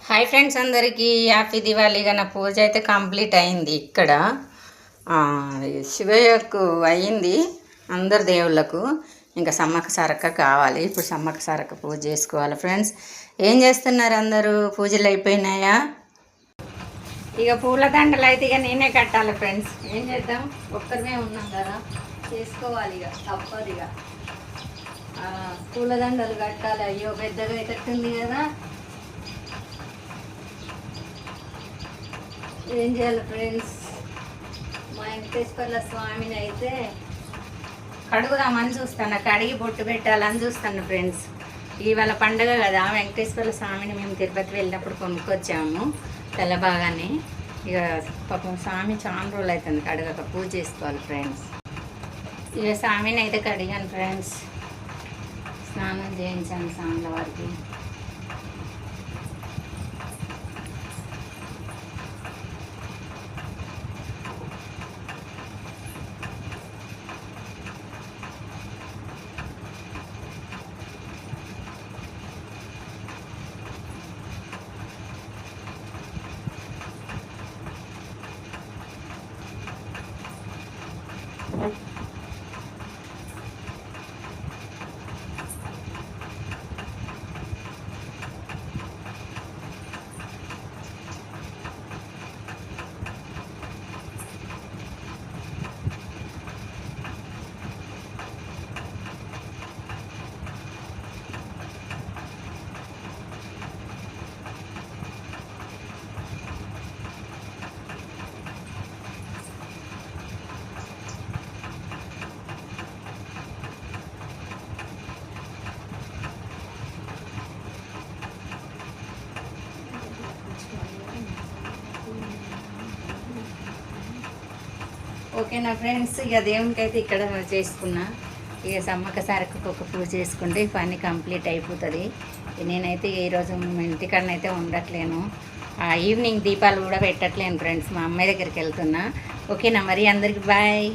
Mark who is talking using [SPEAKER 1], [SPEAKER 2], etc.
[SPEAKER 1] Hi friends, అందరికీ happy దివాళీగా. నా పూజ అయితే కంప్లీట్ అయింది. ఇక్కడ శివయ్యకు అయ్యింది, అందరు దేవుళ్ళకు. ఇంకా సమ్మక్క సారక్క కావాలి. ఇప్పుడు సమ్మక్క సారక్క పూజ చేసుకోవాలి. ఫ్రెండ్స్, ఏం చేస్తున్నారు అందరూ? పూజలు అయిపోయినాయా? ఇక పూల దండలు అయితే ఇక నేనే కట్టాలి. ఫ్రెండ్స్, ఏం చేద్దాం, ఒక్కరిమే ఉన్నాం కదా, చేసుకోవాలి. ఇక తప్పదు. ఇక పూలదండలు కట్టాలి. అయ్యో, పెద్దగా కట్టింది కదా, ఏం చేయాలి ఫ్రెండ్స్? మా వెంకటేశ్వర్ల స్వామిని అయితే కడుగుదామని చూస్తాను, కడిగి బొట్టు పెట్టాలని చూస్తాను. ఫ్రెండ్స్, ఇవాళ పండగ కదా, వెంకటేశ్వర్ల స్వామిని మేము తిరుపతి వెళ్ళినప్పుడు కొనుక్కొచ్చాము తెల్లబాగానే. ఇక పాపం స్వామి చాలా రోజులు అవుతుంది కడగక, పూజ చేసుకోవాలి. ఫ్రెండ్స్, ఇక స్వామిని అయితే కడిగాను. ఫ్రెండ్స్, స్నానం చేయించాను స్వాముల వారికి. ఓకేనా ఫ్రెండ్స్, ఇక దేవునికి అయితే ఇక్కడ చేసుకున్నా. ఇక సమ్మక్క సారక్కకు ఒక పూజ చేసుకుంటే పని కంప్లీట్ అయిపోతుంది. నేనైతే ఈరోజు ఇంటికాడనైతే ఉండట్లేను, ఈవినింగ్ దీపాలు కూడా పెట్టట్లేను. ఫ్రెండ్స్, మా అమ్మాయి దగ్గరికి వెళ్తున్నా. ఓకేనా మరి, అందరికి బాయ్.